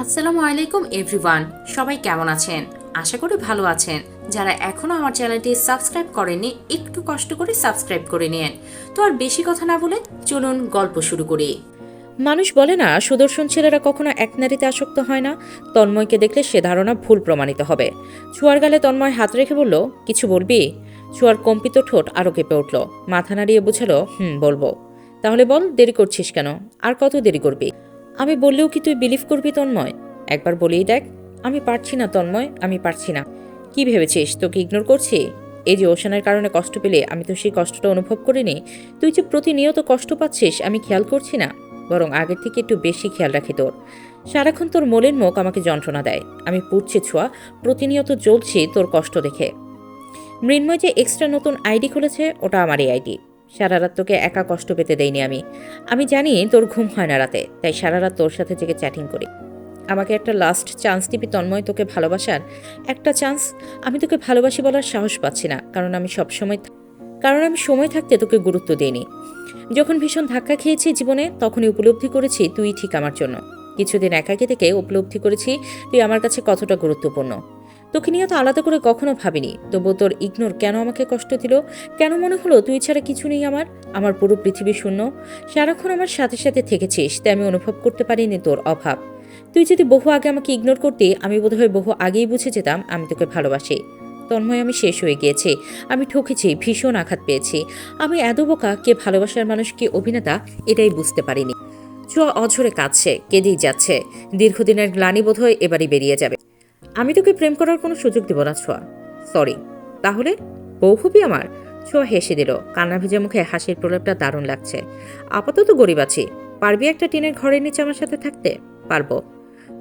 আসসালামু আলাইকুম এভরিওয়ান, সবাই কেমন আছেন? আশা করি ভালো আছেন। যারা এখনো আমার চ্যানেলটি সাবস্ক্রাইব করেননি, একটু কষ্ট করে সাবস্ক্রাইব করে নিন। তো আর বেশি কথা না বলে চলুন গল্প শুরু করি। মানুষ বলে না, সুদর্শন ছেলেরা কখনো এক নারীতে আসক্ত হয় না। তন্ময়কে দেখলে সে ধারণা ভুল প্রমাণিত হবে। ছোঁয়ার গালে তন্ময় হাত রেখে বলল, কিছু বলবি? ছোঁয়ার কম্পিত ঠোঁট আরো কেঁপে উঠল। মাথা নাড়িয়ে বুঝালো, বলবো। তাহলে বল, দেরি করছিস কেন? আর কত দেরি করবি? আমি বললেও কি তুই বিলিভ করবি তন্ময়? একবার বলেই দেখ। আমি পারছি না তন্ময়, আমি পারছি না। কি ভেবেছিস তোকে ইগনোর করছি? এই যে ওশানের কারণে কষ্ট পেলে, আমি তো সেই কষ্টটা অনুভব করিনি। তুই যে প্রতিনিয়ত কষ্ট পাচ্ছিস আমি খেয়াল করছি না, বরং আগের থেকে একটু বেশি খেয়াল রাখি তোর। সারাক্ষণ তোর মলিন মুখ আমাকে যন্ত্রণা দেয়। আমি পুড়ছি ছোঁয়া, প্রতিনিয়ত জ্বলছি তোর কষ্ট দেখে। মৃন্ময় যে এক্সট্রা নতুন আইডি খুলেছে, ওটা আমারই আইডি। সারা রাত তোকে একা কষ্ট পেতে দেইনি আমি। আমি জানি তোর ঘুম হয় না রাতে, তাই সারা রাত তোর সাথে জেগে চ্যাটিং করি। আমাকে একটা লাস্ট চান্স দিবি তন্ময়, তোকে ভালোবাসার একটা চান্স। আমি তোকে ভালোবাসি বলার সাহস পাচ্ছি না, কারণ আমি সময় থাকতে তোকে গুরুত্ব দিইনি। যখন ভীষণ ধাক্কা খেয়েছি জীবনে, তখনই উপলব্ধি করেছি তুই ঠিক আমার জন্য। কিছুদিন একাকী থেকে উপলব্ধি করেছি তুই আমার কাছে কতটা গুরুত্বপূর্ণ। তোকে নিয়ে তো আলাদা করে কখনো ভাবিনি, তবুও তোর ইগনোর কেন আমাকে কষ্ট দিল? কেন মনে হলো তুই ছাড়া কিছু নেই আমার? আমার পুরো পৃথিবী শূন্য। সারাক্ষণ আমার সাথে সাথে থেকেছিস, তাই আমি অনুভব করতে পারিনি তোর অভাব। তুই যদি বহু আগে আমাকে ইগনোর করতি, আমি বোধহয় বহু আগেই বুঝে যেতাম আমি তোকে ভালোবাসি। তন্ময়, আমি শেষ হয়ে গিয়েছি। আমি ঠকেছি, ভীষণ আঘাত পেয়েছি। আমি এত বোকা, কে ভালোবাসার মানুষ কে অভিনেতা এটাই বুঝতে পারিনি। ছোঁয়া অঝরে কাঁদছে, কেঁদেই যাচ্ছে। দীর্ঘদিনের গ্লানি বোধহয় এবারই বেরিয়ে যাবে। আমি তোকে প্রেম করার কোনো সুযোগ দেব না ছোঁয়া। সরি। তাহলে বউ হবি আমার? ছোঁয়া হেসে দিল। কান্না ভেজা মুখে হাসির প্রলেপটা দারুণ লাগছে। আপাতত গরিব আছি। পারবি একটা টিনের ঘরের নিচে আমার সাথে থাকতে? পারবো।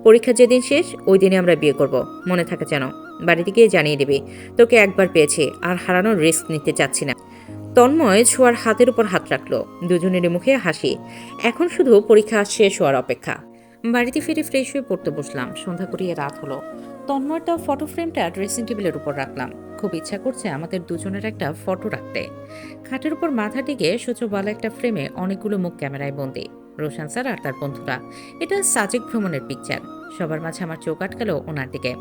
পরীক্ষা যেদিন শেষ ওই দিনে আমরা বিয়ে করব, মনে থাকে যেন। বাড়িতে গিয়ে জানিয়ে দিবি তোকে একবার পেয়েছি, আর হারানোর রিস্ক নিতে চাচ্ছি না। তন্ময় ছোঁয়ার হাতের উপর হাত রাখলো। দুজনেরই মুখে হাসি। এখন শুধু পরীক্ষা শেষ হওয়ার অপেক্ষা। বাড়িতে ফিরে ফ্রেশ হয়ে পড়তে বসলাম। সন্ধ্যা করিয়ে রাত হলো। তন্ময়ের দেওয়া ফটো ফ্রেমটা ড্রেসিং টেবিলের উপর রাখলাম। খুব ইচ্ছা করছে আমাদের দুজনের একটা ফটো রাখতে। খাটের উপর মাথা দিকে সোচবালা একটা ফ্রেমে অনেকগুলো মুখ ক্যামেরায় বন্দি। রোশান স্যার আর তার বন্ধুরা। এটা সাজেক ভ্রমণের পিকচার। সবার মাঝে আমার চোখ আটকালো ওনার দিকে।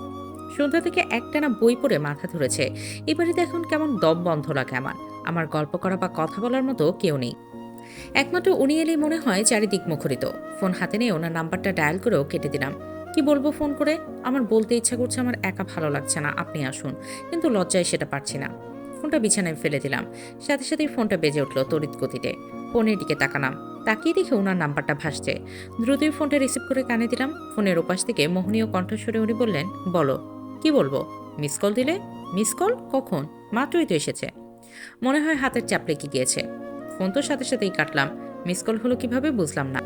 সন্ধ্যা থেকে একটানা বই পড়ে মাথা ধরেছে। এবারে দেখুন কেমন দম বন্ধ লাগে আমার। আমার গল্প করা বা কথা বলার মতো কেউ নেই। একমাত্র উনি এলেই মনে হয় চারিদিক মুখরিত। ফোন হাতে নিয়ে ওনার নাম্বারটা ডায়াল করেও কেটে দিলাম। কি বলবো ফোন করে? আমার বলতে ইচ্ছা করছে আমার একা ভালো লাগছে না, আপনি আসুন, কিন্তু লজ্জায় সেটা পারছি না। ফোনটা বিছানায় ফেলে দিলাম। সাথে সাথেই ফোনটা বেজে উঠল তড়িৎ গতিতে। ফোনের দিকে তাকালাম। তাকিয়ে দেখে ওনার নাম্বারটা ভাসছে। দ্রুতই ফোনটা রিসিভ করে কানে দিলাম। ফোনের ওপাশ থেকে মোহনীয় কণ্ঠস্বরে উনি বললেন, বলো। কি বলবো? মিস কল দিলে? মিস কল কখন? মাত্রই তো এসেছে। মনে হয় হাতের চাপ লেগে গিয়েছে। ফোন তো সাথে সাথেই কাটলাম। মিস কল হলো কিভাবে বুঝলাম না।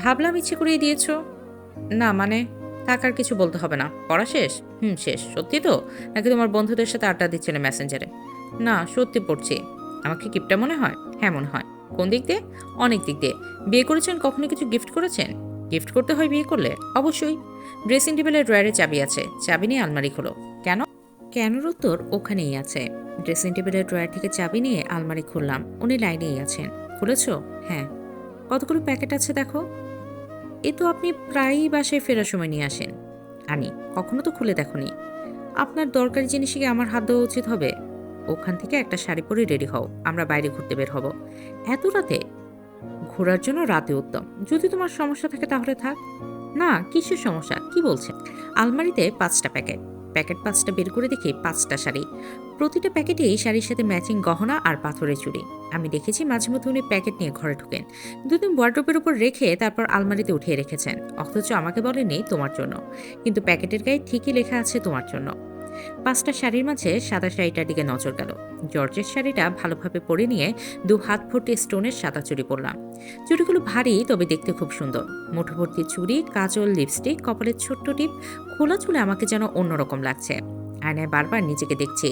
ভাবলাম ইচ্ছে করেই দিয়েছো। না মানে, থাক আর কিছু বলতে হবে না। পড়া শেষ? শেষ। সত্যি তো? নাকি তোমার বন্ধুদের সাথে আড্ডা দিচ্ছিলে মেসেঞ্জারে? না, সত্যি পড়ছি। আমাকে কিপটা মনে হয়? হ্যাঁ মনে হয়। কোন দিক দিয়ে? অনেক দিক দিয়ে। বিয়ে করেছেন? কখনো কিছু গিফট করেছেন? গিফট করতে হয় বিয়ে করলে? অবশ্যই। ড্রেসিং টেবিলের ড্রয়ারে চাবি আছে, চাবি নিয়ে আলমারি খোলো। কেন? কেনর উত্তর ওখানেই আছে। ড্রেসিং টেবিলের ড্রয়ার থেকে চাবি নিয়ে আলমারি খুললাম। উনি লাইনেই আছেন। খুলেছো? হ্যাঁ। কতগুলো প্যাকেট আছে দেখো। এ তো আপনি প্রায়ই বাসায় ফেরার সময় নিয়ে আসেন। আনি। কখনো তো খুলে দেখোনি। আপনার দরকারি জিনিসে কি আমার হাত দেওয়া উচিত হবে? ওখান থেকে একটা শাড়ি পরে রেডি হও, আমরা বাইরে ঘুরতে বের হব। এত রাতে? ঘোরার জন্য রাতে উত্তম। যদি তোমার সমস্যা থাকে তাহলে থাক। না, কিসের সমস্যা, কি বলছেন? আলমারিতে 5টা প্যাকেট। প্যাকেট 5টা বের করে দেখি 5টা শাড়ি। প্রতিটা প্যাকেটেই শাড়ির সাথে ম্যাচিং গহনা আর পাথরের চুড়ি। আমি দেখেছি মাঝে মধ্যে উনি প্যাকেট নিয়ে ঘরে ঢুকেন। দুদিন ওয়ার্ড্রোবের উপর রেখে তারপর আলমারিতে উঠিয়ে রেখেছেন, অথচ আমাকে বলেনি তোমার জন্য। কিন্তু প্যাকেটের গায়ে ঠিকই লেখা আছে তোমার জন্য। 5টা শাড়ির মাঝে সাদা শাড়িটার দিকে নজর গেল। জর্জের শাড়িটা ভালোভাবে পরে নিয়ে 2 হাত ভর্তি স্টোনের সাদা চুড়ি পরলাম। চুড়িগুলো ভারী, তবে দেখতে খুব সুন্দর। মুঠো ভর্তি চুড়ি, কাজল, লিপস্টিক, কপালের ছোট্ট টিপ। খোলা চুলে আমাকে যেন অন্যরকম লাগছে। আয়নায় বারবার নিজেকে দেখছি।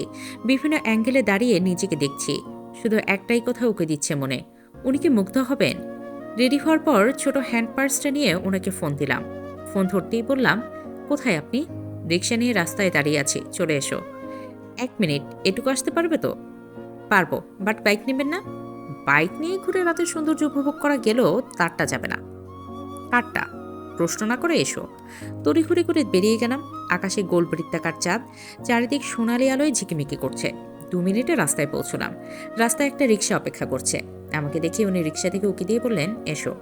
বিভিন্ন অ্যাঙ্গেলে দাঁড়িয়ে নিজেকে দেখছি। শুধু একটাই কথা ওকে দিচ্ছে মনে, উনি কি মুগ্ধ হবেন? রেডি হওয়ার পর ছোট হ্যান্ড পার্সটা নিয়ে ওনাকে ফোন দিলাম। ফোন ধরতেই বললাম, কোথায় আপনি? রিক্সা নিয়ে রাস্তায় দাঁড়িয়ে আছি, চলে এসো। 1 মিনিট, এটুকু আসতে পারবে তো? পারবো, বাট বাইক নেবেন না? বাইক নিয়ে ঘুরে রাতের সৌন্দর্য উপভোগ করা গেলেও তারটা যাবে না। কারটা? প্রশ্ন না করে এসো। তড়িঘড়ি করে বেরিয়ে গেলাম। আকাশে গোল বৃত্তাকার চাঁদ, চারিদিক সোনালি আলোয় ঝিকিমিকি করছে। 2 মিনিটে রাস্তায় পৌঁছলাম। রাস্তায় একটা রিক্সা অপেক্ষা করছে। আমাকে দেখে উনি রিক্সা থেকে উকি দিয়ে বললেন, এসো।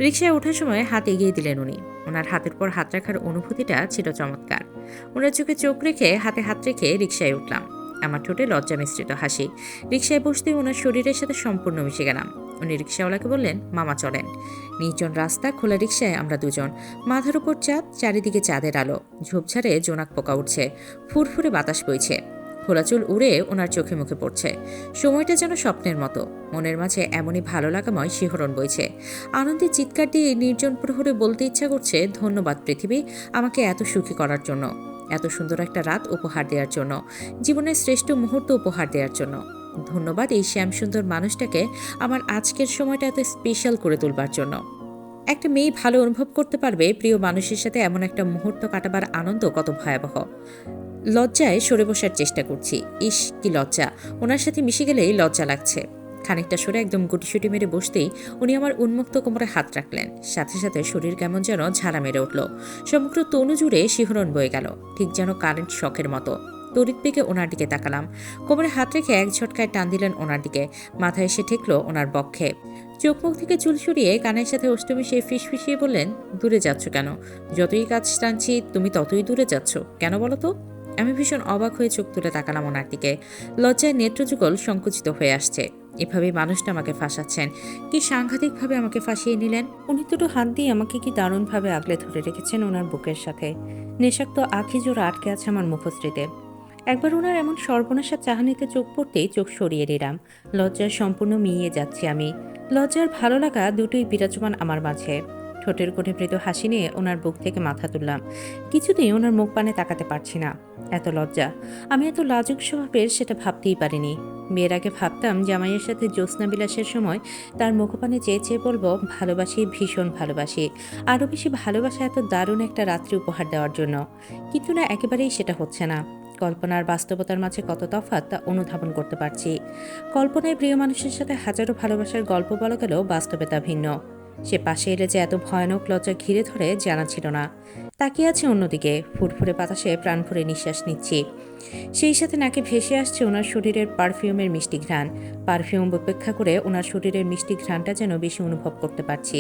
রিকশায় ওঠার সময় হাত এগিয়ে দিলেন উনি। ওনার হাতের পর হাত রাখার অনুভূতিটা ছিল চমৎকার। ওনার চোখে চোখ রেখে হাতে হাত রেখে রিকশায় উঠলাম। আমার ঠোঁটে লজ্জা মিশ্রিত হাসি। রিকশায় বসতে ওনার শরীরের সাথে সম্পূর্ণ মিশে গেলাম। উনি রিকশাওয়ালাকে বললেন, মামা চলেন। নির্জন রাস্তা, খোলা রিকশায় আমরা দুজন। মাথার উপর চাঁদ, চারিদিকে চাঁদের আলো। ঝোপঝাড়ে জোনাক পোকা উঠছে, ফুরফুরে বাতাস বইছে। খোলা চুল উড়ে ওনার চোখে মুখে পড়ছে। সময়টা যেন স্বপ্নের মতো। মনের মাঝে এমনই ভালো লাগাময় শিহরণ বইছে। আনন্দে চিৎকার দিয়ে নির্জন প্রহরে বলতে ইচ্ছা করছে, ধন্যবাদ পৃথিবী আমাকে এত সুখী করার জন্য, এত সুন্দর একটা রাত উপহার দেওয়ার জন্য, জীবনের শ্রেষ্ঠ মুহূর্ত উপহার দেওয়ার জন্য। ধন্যবাদ এই শ্যামসুন্দর মানুষটাকে আমার আজকের সময়টা এত স্পেশাল করে তুলবার জন্য। একটা মেয়ে ভালো অনুভব করতে পারবে প্রিয় মানুষের সাথে এমন একটা মুহূর্ত কাটাবার আনন্দ কত ভয়াবহ। লজ্জায় সরে বসার চেষ্টা করছি। ইস কি লজ্জা! ওনার সাথে মিশে গেলেই লজ্জা লাগছে। খানিকটা সরে একদম গুটিসুটি মেরে বসতেই উনি আমার উন্মুক্ত কোমরে হাত রাখলেন। সাথে সাথে শরীর কেমন যেন ঝাড়া মেরে উঠল। সমগ্র তনু জুড়ে শিহরণ বয়ে গেল, ঠিক যেন কারেন্ট শকের মতো। তড়িৎ বেগে ওনার দিকে তাকালাম। কোমরে হাত রেখে এক ঝটকায় টান দিলেন ওনার দিকে। মাথায় এসে ঠেকল ওনার বক্ষে। চোখ মুখ থেকে চুল সরিয়ে কানের সাথে অষ্টমী সে ফিসফিসিয়ে বললেন, দূরে যাচ্ছ কেন? যতই কাজ টানছি তুমি ততই দূরে যাচ্ছ কেন বলো তো? আমি ভীষণ অবাক হয়ে চোখ তুলে তাকালাম ওনার দিকে। লজ্জায় নেত্রযুগল সংকুচিত হয়ে আসছে। এভাবে মানুষটা আমাকে ফাঁসাচ্ছেন। কি সাংঘাতিকভাবে আমাকে ফাঁসিয়ে নিলেন। উনি দুটো হাত দিয়ে আমাকে কি দারুণভাবে আগলে ধরে রেখেছেন ওনার বুকের সাথে। নেশাক্ত আখি জোড়া আটকে আছে আমার মুখশ্রীতে। একবার ওনার এমন সর্বনাশা চাহানিতে চোখ পড়তেই চোখ সরিয়ে নিলাম। লজ্জায় সম্পূর্ণ মিইয়ে যাচ্ছি আমি। লজ্জার ভালো লাগা দুটোই বিরাজমান আমার মাঝে। ঠোঁটের কোণে মৃদু হাসি নিয়ে ওনার বুক থেকে মাথা তুললাম। কিছুতেই ওনার মুখ পানে তাকাতে পারছি না। এত লজ্জা! আমি এত লাজুক স্বভাবের সেটা ভাবতেই পারিনি। বিয়ের আগে ভাবতাম জামাইয়ের সাথে জ্যোৎস্না বিলাসের সময় তার মুখপানে চেয়ে চেয়ে বলবো, ভালোবাসি, ভীষণ ভালোবাসি, আরও বেশি ভালোবাসা এত দারুণ একটা রাত্রি উপহার দেওয়ার জন্য। কিন্তু না, একেবারেই সেটা হচ্ছে না। কল্পনার বাস্তবতার মাঝে কত তফাৎ তা অনুধাবন করতে পারছি। কল্পনায় প্রিয় মানুষের সাথে হাজারো ভালোবাসার গল্প বলা গেলেও বাস্তবে তা ভিন্ন। সে পাশে এলে যে এত ভয়ানক লজ্জা ঘিরে ধরে জানা ছিল না। তাকিয়ে আছে অন্যদিকে, ফুরফুরে বাতাসে প্রাণ ভরে নিঃশ্বাস নিচ্ছি। সেই সাথে নাকে ভেসে আসছে ওনার শরীরের পারফিউমের মিষ্টি ঘ্রাণ। পারফিউম উপেক্ষা করে ওনার শরীরের মিষ্টি ঘ্রাণটা যেন বেশি অনুভব করতে পারছি।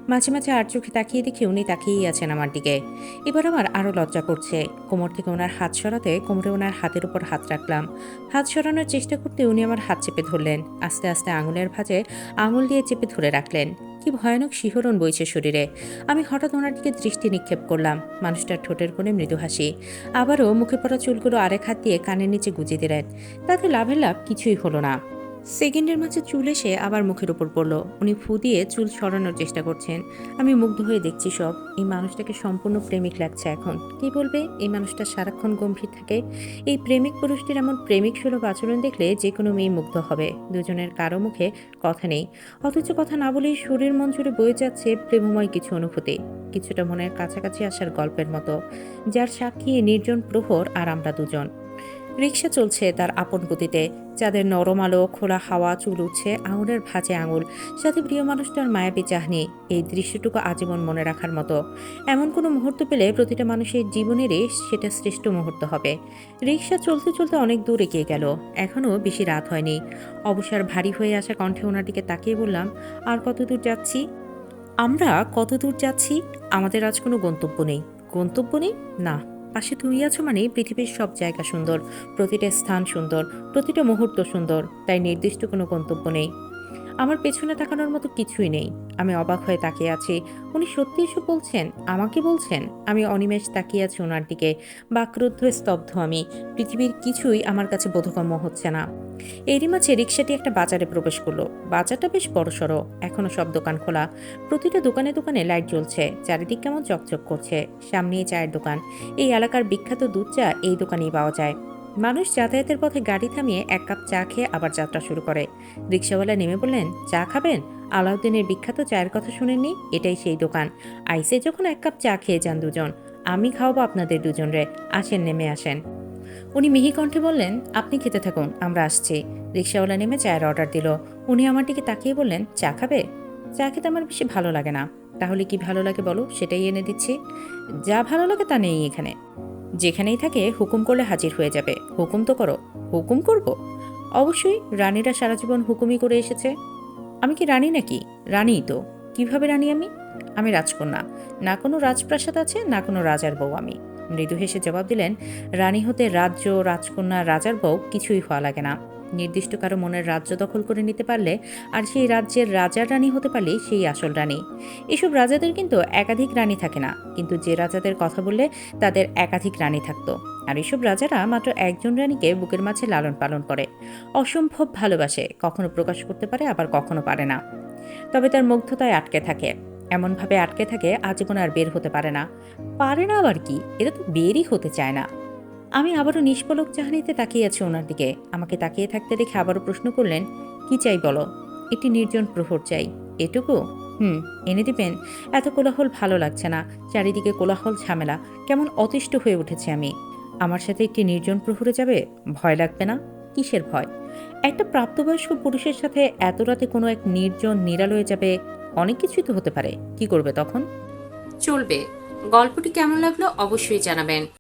মাঝে মাঝে আর চোখে তাকিয়ে দেখি উনি তাকিয়েই আছেন আমার দিকে। এবার আমার আরও লজ্জা করছে। কোমর থেকে ওনার হাত সরাতে কোমরে ওনার হাতের উপর হাত রাখলাম। হাত সরানোর চেষ্টা করতে উনি আমার হাত চেপে ধরলেন। আস্তে আস্তে আঙুলের ভাঁজে আঙুল দিয়ে চেপে ধরে রাখলেন। কি ভয়ানক শিহরণ বইছে শরীরে। আমি হঠাৎ ওনার দিকে দৃষ্টি নিক্ষেপ করলাম। মানুষটার ঠোঁটের কোণে মৃদু হাসি। আবারও মুখে পড়া চুলগুলো আরেক হাত দিয়ে কানের নিচে গুজে দিলেন। তাতে লাভের লাভ কিছুই হলো না। সেকেন্ডের মাঝে চুল এসে আবার মুখের উপর পড়ল। উনি ফু দিয়ে চুল সরানোর চেষ্টা করছেন। আমি মুগ্ধ হয়ে দেখছি সব। এই মানুষটাকে সম্পূর্ণ প্রেমিক লাগছে এখন। কি বলবে? এই মানুষটা সারাক্ষণ গম্ভীর থাকে। এই প্রেমিক পুরুষটির এমন প্রেমিক সুলভ আচরণ দেখলে যে কোনো মেয়ে মুগ্ধ হবে। দুজনের কারো মুখে কথা নেই, অথচ কথা না বলেই শরীর মন জুড়ে বয়ে যাচ্ছে প্রেমময় কিছু অনুভূতি। কিছুটা মনের কাছাকাছি আসার গল্পের মতো, যার সাক্ষী নির্জন প্রহর আর আমরা দুজন। রিকশা চলছে তার আপন গতিতে। চাঁদের নরম আলো, খোলা হাওয়া, চুল উঠছে আঙুলের ভাঁজে আঙুল, সাথে প্রিয় মানুষটার মায়াবী চাহনি। এই দৃশ্যটুকু আজীবন মনে রাখার মতো। এমন কোনো মুহূর্ত পেলে প্রতিটা মানুষের জীবনেরই সেটা শ্রেষ্ঠ মুহূর্ত হবে। রিকশা চলতে চলতে অনেক দূর এগিয়ে গেল। এখনও বেশি রাত হয়নি। অবসর ভারী হয়ে আসা কণ্ঠে ওনার দিকে তাকিয়ে বললাম, আর কত দূর যাচ্ছি? আমরা কত দূর যাচ্ছি? আমাদের আজ কোনো গন্তব্য নেই। গন্তব্য নেই? না, পাশে তুমি আছো মানে পৃথিবীর সব জায়গা সুন্দর, প্রতিটা স্থান সুন্দর, প্রতিটা মুহূর্ত সুন্দর। তাই নির্দিষ্ট কোনো গন্তব্য নেই। আমার পেছনে তাকানোর মতো কিছুই নেই। আমি অবাক হয়ে তাকিয়ে আছি। উনি সত্যি এসব বলছেন? আমাকে বলছেন? আমি অনিমেষ তাকিয়ে আছি ওনার দিকে। বাকরুদ্ধ, স্তব্ধ আমি। পৃথিবীর কিছুই আমার কাছে বোধগম্য হচ্ছে না। এরই মাঝে রিকশাটি একটা বাজারে প্রবেশ করলো। বাজারটা বেশ বড়সড়, এখনো সব দোকান খোলা। প্রতিটা দোকানে দোকানে লাইট জ্বলছে। চারিদিক কেমন চকচক করছে। সামনেই চায়ের দোকান। এই এলাকার বিখ্যাত দুধ চা এই দোকানেই পাওয়া যায়। মানুষ যাতায়াতের পথে গাড়ি থামিয়ে এক কাপ চা খেয়ে আবার যাত্রা শুরু করে। রিকশাওয়ালা নেমে বললেন, চা খাবেন? আলাউদ্দিনের বিখ্যাত চায়ের কথা শুনেননি? এটাই সেই দোকান। আইসে যখন এক কাপ চা খেয়ে যান দুজন। আমি খাওয়াবো আপনাদের দুজনরে। আসেন, নেমে আসেন। উনি মিহি কণ্ঠে বললেন, আপনি খেতে থাকুন, আমরা আসছি। রিকশাওয়ালা নেমে চায়ের অর্ডার দিল। উনি আমার দিকে তাকিয়ে বললেন, চা খাবে? চা খেতে আমার বেশি ভালো লাগে না। তাহলে কি ভালো লাগে বলো, সেটাই এনে দিচ্ছি। যা ভালো লাগে তা নেই এখানে। যেখানেই থাকে হুকুম করলে হাজির হয়ে যাবে। হুকুম তো করো। হুকুম করব? অবশ্যই, রানীরা সারা জীবন হুকুমই করে এসেছে। আমি কি রানী নাকি? রানীই তো। কিভাবে রানী আমি? আমি রাজকন্যা। না কোনো রাজপ্রাসাদ আছে, না কোনো রাজার বউ আমি। মৃদু হেসে জবাব দিলেন, রানী হতে রাজ্য, রাজকন্যা, রাজার বউ কিছুই হওয়া লাগে না। নির্দিষ্ট কারো মনের রাজ্য দখল করে নিতে পারলে আর সেই রাজ্যের রাজার রানী হতে পারলে সেই আসল রানী। এসব রাজাদের কিন্তু একাধিক রানী থাকে না, কিন্তু যে রাজাদের কথা বললে তাদের একাধিক রানী থাকতো। আর এসব রাজারা মাত্র একজন রানীকে বুকের মাঝে লালন পালন করে, অসম্ভব ভালোবাসে, কখনো প্রকাশ করতে পারে আবার কখনো পারে না। তবে তার মুগ্ধতায় আটকে থাকে, এমনভাবে আটকে থাকে আজীবন আর বের হতে পারে না। পারে না আবার কি, এটা তো বেরই হতে চায় না। আমি আবারও নিষ্পলক চাহনিতে তাকিয়ে আছি ওনার দিকে। আমাকে তাকিয়ে থাকতে দেখে আবারও প্রশ্ন করলেন, কি চাই বলো? একটি নির্জন প্রহর চাই। এটুকু? এনে দিবেন? এত কোলাহল ভালো লাগছে না। চারিদিকে কোলাহল, ঝামেলা, কেমন অতিষ্ঠ হয়ে উঠেছে আমি। আমার সাথে একটি নির্জন প্রহরে যাবে? ভয় লাগবে না? কিসের ভয়? একটা প্রাপ্তবয়স্ক পুরুষের সাথে এত রাতে কোনো এক নির্জন নিরালয়ে যাবে? অনেক কিছুই তো হতে পারে। কি করবে তখন? চলবে। গল্পটি কেমন লাগলো অবশ্যই জানাবেন।